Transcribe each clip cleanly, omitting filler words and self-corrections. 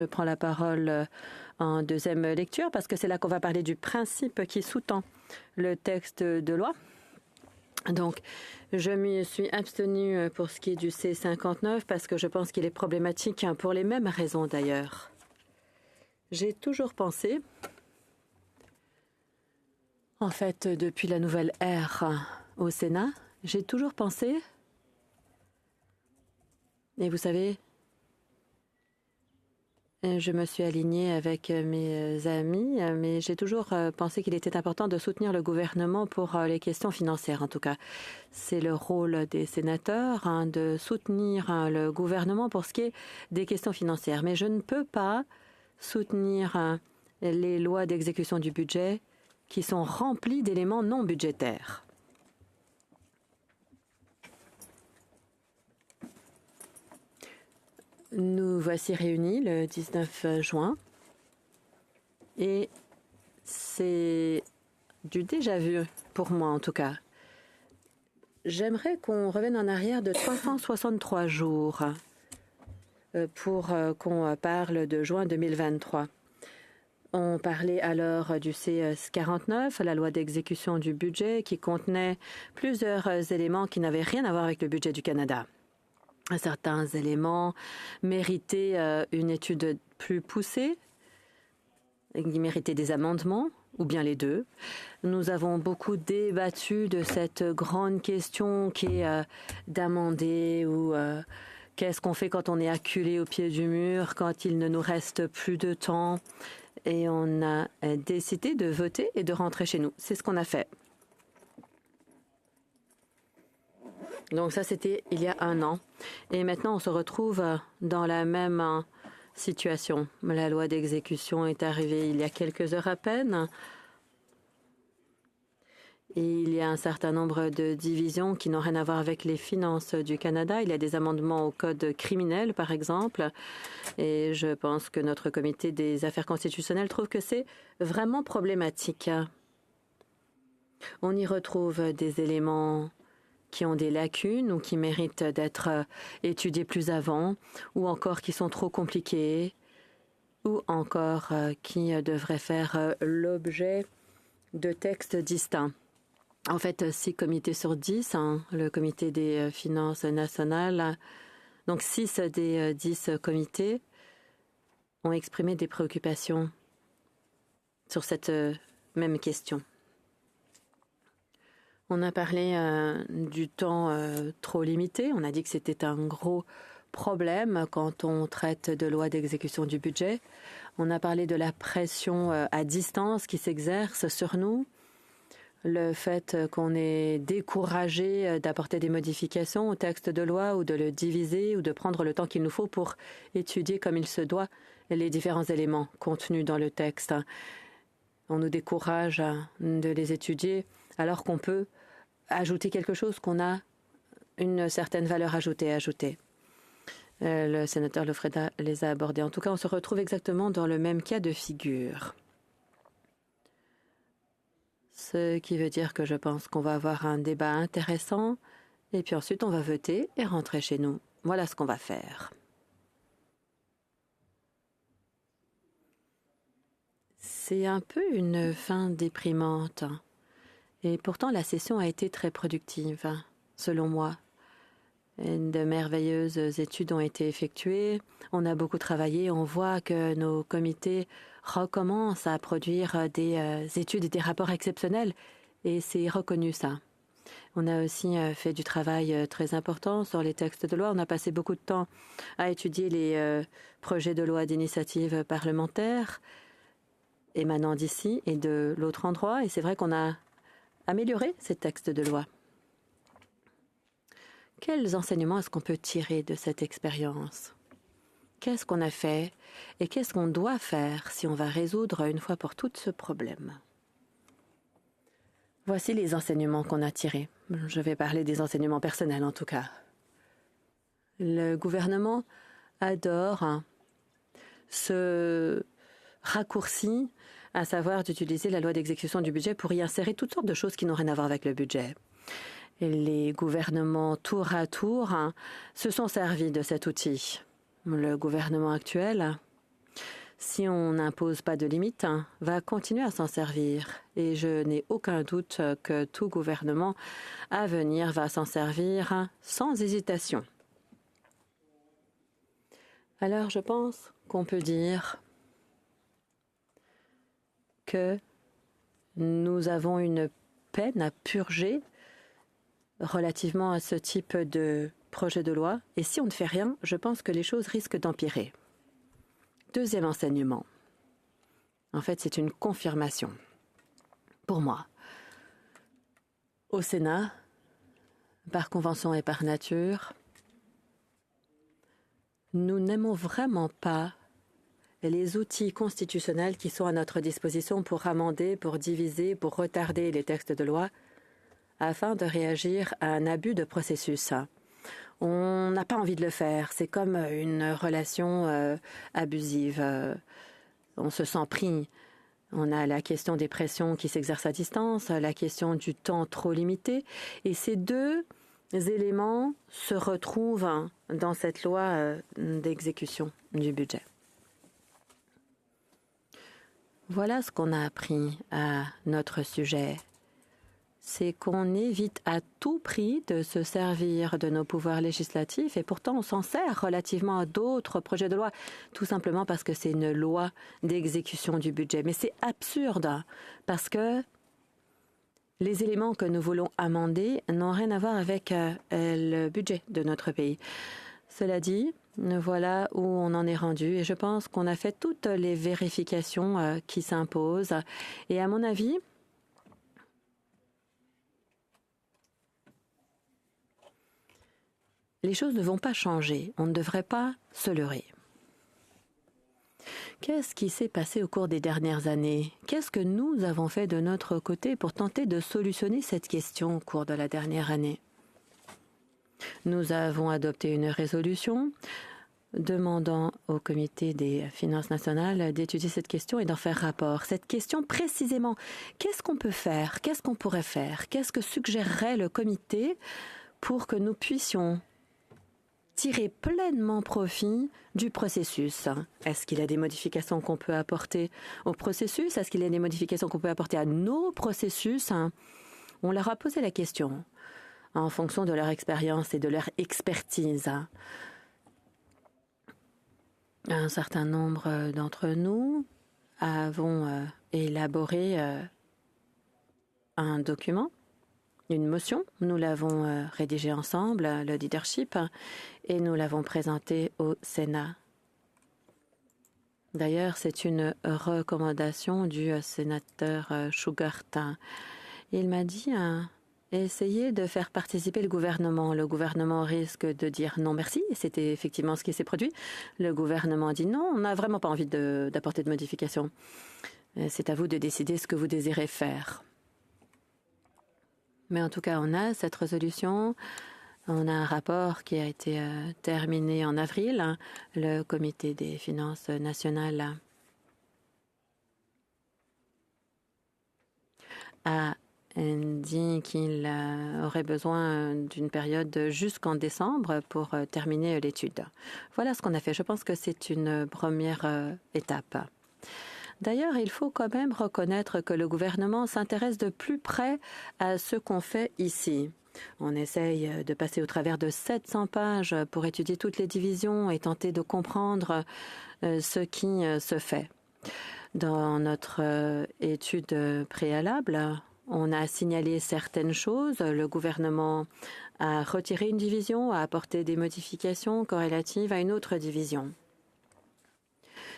Je prends la parole en deuxième lecture parce que c'est là qu'on va parler du principe qui sous-tend le texte de loi. Donc, je m'y suis abstenue pour ce qui est du C59 parce que je pense qu'il est problématique pour les mêmes raisons d'ailleurs. J'ai toujours pensé, en fait, depuis la nouvelle ère au Sénat, j'ai toujours pensé, et vous savez, je me suis alignée avec mes amis, mais j'ai toujours pensé qu'il était important de soutenir le gouvernement pour les questions financières, en tout cas. C'est le rôle des sénateurs de soutenir le gouvernement pour ce qui est des questions financières. Mais je ne peux pas soutenir les lois d'exécution du budget qui sont remplies d'éléments non budgétaires. Nous voici réunis le 19 juin et c'est du déjà-vu pour moi en tout cas. J'aimerais qu'on revienne en arrière de 363 jours pour qu'on parle de juin 2023. On parlait alors du C49, la loi d'exécution du budget, qui contenait plusieurs éléments qui n'avaient rien à voir avec le budget du Canada. Certains éléments méritaient une étude plus poussée, ils méritaient des amendements, ou bien les deux. Nous avons beaucoup débattu de cette grande question qui est d'amender ou qu'est-ce qu'on fait quand on est acculé au pied du mur, quand il ne nous reste plus de temps. Et on a décidé de voter et de rentrer chez nous. C'est ce qu'on a fait. Donc ça, c'était il y a un an. Et maintenant, on se retrouve dans la même situation. La loi d'exécution est arrivée il y a quelques heures à peine. Et il y a un certain nombre de divisions qui n'ont rien à voir avec les finances du Canada. Il y a des amendements au code criminel, par exemple. Et je pense que notre comité des affaires constitutionnelles trouve que c'est vraiment problématique. On y retrouve des éléments qui ont des lacunes ou qui méritent d'être étudiés plus avant, ou encore qui sont trop compliqués, ou encore qui devraient faire l'objet de textes distincts. En fait, 6 comités sur 10, le comité des finances nationales, donc 6 des 10 comités ont exprimé des préoccupations sur cette même question. On a parlé du temps trop limité. On a dit que c'était un gros problème quand on traite de loi d'exécution du budget. On a parlé de la pression à distance qui s'exerce sur nous, le fait qu'on est découragé d'apporter des modifications au texte de loi ou de le diviser ou de prendre le temps qu'il nous faut pour étudier comme il se doit les différents éléments contenus dans le texte. On nous décourage de les étudier alors qu'on peut ajouter quelque chose, qu'on a une certaine valeur ajoutée à ajouter. Le sénateur Lofreda les a abordés. En tout cas, on se retrouve exactement dans le même cas de figure. Ce qui veut dire que je pense qu'on va avoir un débat intéressant et puis ensuite on va voter et rentrer chez nous. Voilà ce qu'on va faire. C'est un peu une fin déprimante. Et pourtant, la session a été très productive, selon moi. De merveilleuses études ont été effectuées. On a beaucoup travaillé. On voit que nos comités recommencent à produire des études et des rapports exceptionnels. Et c'est reconnu, ça. On a aussi fait du travail très important sur les textes de loi. On a passé beaucoup de temps à étudier les projets de loi d'initiative parlementaire émanant d'ici et de l'autre endroit. Et c'est vrai qu'on a amélioré ces textes de loi. Quels enseignements est-ce qu'on peut tirer de cette expérience? Qu'est-ce qu'on a fait et qu'est-ce qu'on doit faire si on va résoudre une fois pour toutes ce problème? Voici les enseignements qu'on a tirés. Je vais parler des enseignements personnels en tout cas. Le gouvernement adore ce raccourci, à savoir d'utiliser la loi d'exécution du budget pour y insérer toutes sortes de choses qui n'ont rien à voir avec le budget. Et les gouvernements tour à tour se sont servis de cet outil. Le gouvernement actuel si on n'impose pas de limite, va continuer à s'en servir. Et je n'ai aucun doute que tout gouvernement à venir va s'en servir sans hésitation. Alors je pense qu'on peut dire que nous avons une peine à purger relativement à ce type de projet de loi. Et si on ne fait rien, je pense que les choses risquent d'empirer. Deuxième enseignement. En fait, c'est une confirmation. Pour moi, au Sénat, par convention et par nature, nous n'aimons vraiment pas les outils constitutionnels qui sont à notre disposition pour amender, pour diviser, pour retarder les textes de loi afin de réagir à un abus de processus. On n'a pas envie de le faire. C'est comme une relation abusive. On se sent pris. On a la question des pressions qui s'exercent à distance, la question du temps trop limité. Et ces deux éléments se retrouvent dans cette loi d'exécution du budget. Voilà ce qu'on a appris à notre sujet. C'est qu'on évite à tout prix de se servir de nos pouvoirs législatifs et pourtant on s'en sert relativement à d'autres projets de loi, tout simplement parce que c'est une loi d'exécution du budget. Mais c'est absurde parce que les éléments que nous voulons amender n'ont rien à voir avec le budget de notre pays. Cela dit, voilà où on en est rendu et je pense qu'on a fait toutes les vérifications qui s'imposent. Et à mon avis, les choses ne vont pas changer. On ne devrait pas se leurrer. Qu'est-ce qui s'est passé au cours des dernières années? Qu'est-ce que nous avons fait de notre côté pour tenter de solutionner cette question au cours de la dernière année? Nous avons adopté une résolution demandant au Comité des finances nationales d'étudier cette question et d'en faire rapport. Cette question précisément, qu'est-ce qu'on peut faire? Qu'est-ce qu'on pourrait faire? Qu'est-ce que suggérerait le comité pour que nous puissions tirer pleinement profit du processus? Est-ce qu'il y a des modifications qu'on peut apporter au processus? Est-ce qu'il y a des modifications qu'on peut apporter à nos processus? On leur a posé la question en fonction de leur expérience et de leur expertise. Un certain nombre d'entre nous avons élaboré un document, une motion. Nous l'avons rédigé ensemble, le leadership, et nous l'avons présenté au Sénat. D'ailleurs, c'est une recommandation du sénateur Shugart. Il m'a dit essayez de faire participer le gouvernement. Le gouvernement risque de dire non merci. C'était effectivement ce qui s'est produit. Le gouvernement dit non, on n'a vraiment pas envie d'apporter de modifications. C'est à vous de décider ce que vous désirez faire. Mais en tout cas, on a cette résolution. On a un rapport qui a été terminé en avril. Le Comité des finances nationales a dit qu'il aurait besoin d'une période jusqu'en décembre pour terminer l'étude. Voilà ce qu'on a fait. Je pense que c'est une première étape. D'ailleurs, il faut quand même reconnaître que le gouvernement s'intéresse de plus près à ce qu'on fait ici. On essaye de passer au travers de 700 pages pour étudier toutes les divisions et tenter de comprendre ce qui se fait. Dans notre étude préalable, on a signalé certaines choses. Le gouvernement a retiré une division, a apporté des modifications corrélatives à une autre division.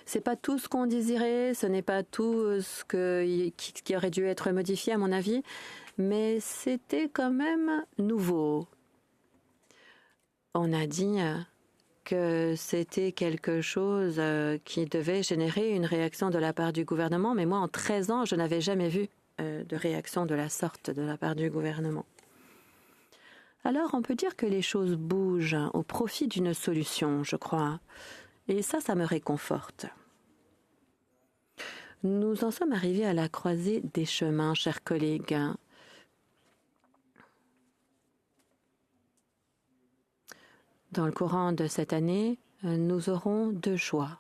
C'est pas tout ce qu'on désirait, ce n'est pas tout ce qui aurait dû être modifié à mon avis, mais c'était quand même nouveau. On a dit que c'était quelque chose qui devait générer une réaction de la part du gouvernement, mais moi en 13 ans, je n'avais jamais vu de réaction de la sorte de la part du gouvernement. Alors on peut dire que les choses bougent au profit d'une solution, je crois. Et ça me réconforte. Nous en sommes arrivés à la croisée des chemins, chers collègues. Dans le courant de cette année, nous aurons deux choix.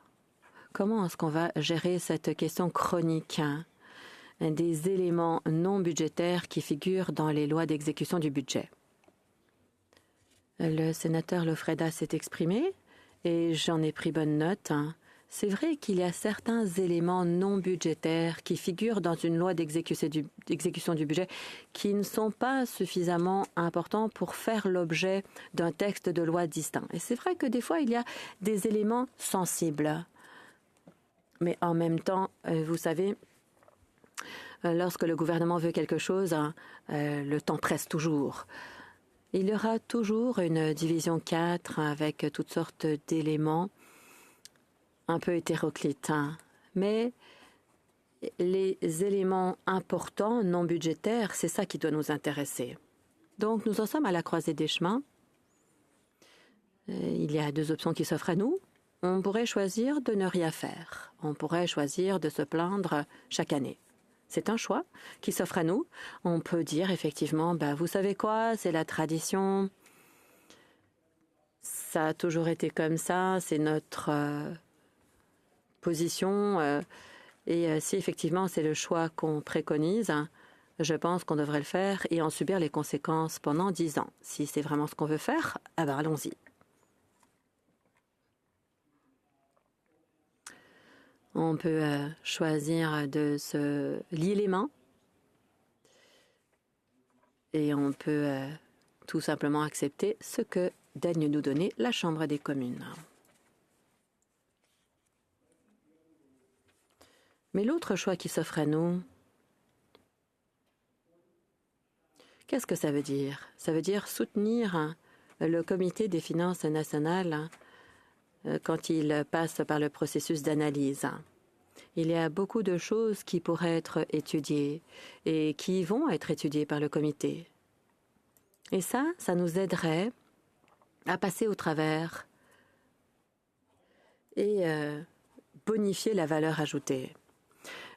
comment est-ce qu'on va gérer cette question chronique des éléments non budgétaires qui figurent dans les lois d'exécution du budget. Le sénateur Lofreda s'est exprimé et j'en ai pris bonne note. C'est vrai qu'il y a certains éléments non budgétaires qui figurent dans une loi d'exécution du budget qui ne sont pas suffisamment importants pour faire l'objet d'un texte de loi distinct. Et c'est vrai que des fois, il y a des éléments sensibles. Mais en même temps, vous savez, lorsque le gouvernement veut quelque chose, le temps presse toujours. Il y aura toujours une division 4 avec toutes sortes d'éléments un peu hétéroclites. Mais les éléments importants, non budgétaires, c'est ça qui doit nous intéresser. Donc nous en sommes à la croisée des chemins. Il y a deux options qui s'offrent à nous. On pourrait choisir de ne rien faire. On pourrait choisir de se plaindre chaque année. C'est un choix qui s'offre à nous. On peut dire effectivement, vous savez quoi, c'est la tradition. Ça a toujours été comme ça, c'est notre position. Et si effectivement c'est le choix qu'on préconise, je pense qu'on devrait le faire et en subir les conséquences pendant 10 ans. Si c'est vraiment ce qu'on veut faire, allons-y. On peut choisir de se lier les mains et on peut tout simplement accepter ce que daigne nous donner la Chambre des communes. Mais l'autre choix qui s'offre à nous, qu'est-ce que ça veut dire? Ça veut dire soutenir le Comité des finances nationales quand il passe par le processus d'analyse. Il y a beaucoup de choses qui pourraient être étudiées et qui vont être étudiées par le comité. Et ça nous aiderait à passer au travers et bonifier la valeur ajoutée.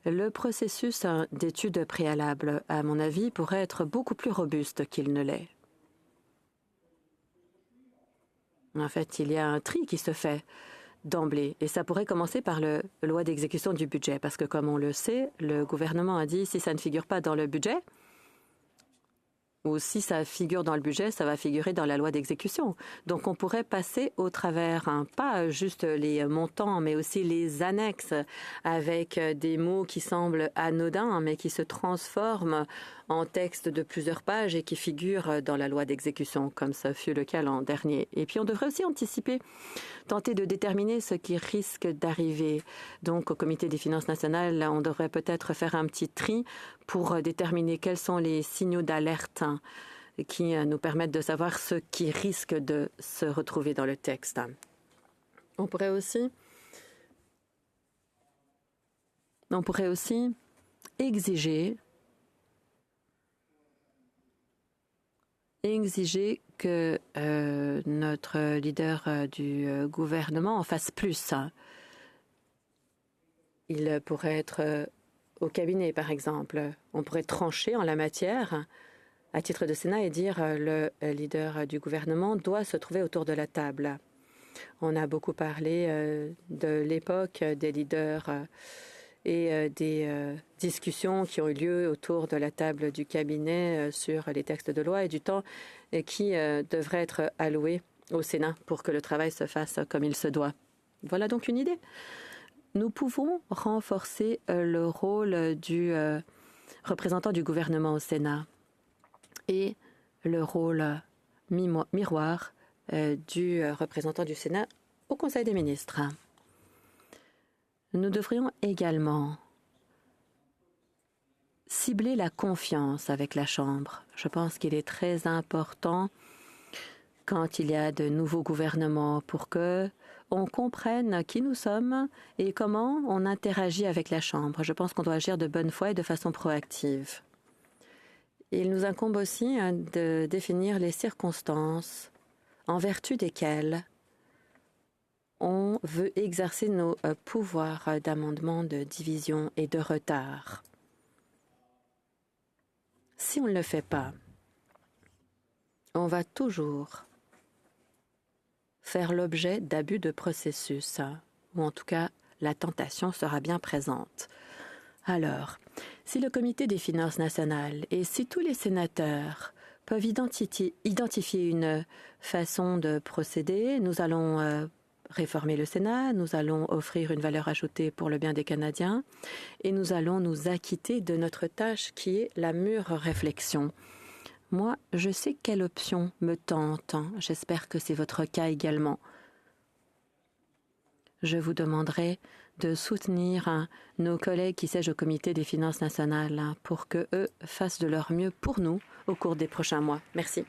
Le processus d'étude préalable, à mon avis, pourrait être beaucoup plus robuste qu'il ne l'est. En fait, il y a un tri qui se fait d'emblée. Et ça pourrait commencer par la loi d'exécution du budget. Parce que, comme on le sait, le gouvernement a dit si ça ne figure pas dans le budget, ou si ça figure dans le budget, ça va figurer dans la loi d'exécution. Donc on pourrait passer au travers, pas juste les montants, mais aussi les annexes avec des mots qui semblent anodins, mais qui se transforment en texte de plusieurs pages et qui figurent dans la loi d'exécution, comme ça fut le cas l'an dernier. Et puis on devrait aussi anticiper, tenter de déterminer ce qui risque d'arriver. Donc au Comité des finances nationales, on devrait peut-être faire un petit tri pour déterminer quels sont les signaux d'alerte qui nous permettent de savoir ce qui risque de se retrouver dans le texte. On pourrait aussi exiger que notre leader du gouvernement en fasse plus. Il pourrait être au cabinet, par exemple. On pourrait trancher en la matière à titre de Sénat et dire le leader du gouvernement doit se trouver autour de la table. On a beaucoup parlé de l'époque des leaders et des discussions qui ont eu lieu autour de la table du cabinet sur les textes de loi et du temps qui devrait être alloué au Sénat pour que le travail se fasse comme il se doit. Voilà donc une idée. Nous pouvons renforcer le rôle du représentant du gouvernement au Sénat et le rôle miroir du représentant du Sénat au Conseil des ministres. Nous devrions également cibler la confiance avec la Chambre. Je pense qu'il est très important quand il y a de nouveaux gouvernements pour que on comprenne qui nous sommes et comment on interagit avec la Chambre. Je pense qu'on doit agir de bonne foi et de façon proactive. Il nous incombe aussi de définir les circonstances en vertu desquelles on veut exercer nos pouvoirs d'amendement, de division et de retard. Si on ne le fait pas, on va toujours faire l'objet d'abus de processus, ou en tout cas la tentation sera bien présente. Alors, si le comité des finances nationales et si tous les sénateurs peuvent identifier une façon de procéder, nous allons réformer le Sénat, nous allons offrir une valeur ajoutée pour le bien des Canadiens et nous allons nous acquitter de notre tâche qui est la mûre réflexion. Moi, je sais quelle option me tente. J'espère que c'est votre cas également. Je vous demanderai de soutenir nos collègues qui siègent au comité des finances nationales pour qu'eux fassent de leur mieux pour nous au cours des prochains mois. Merci.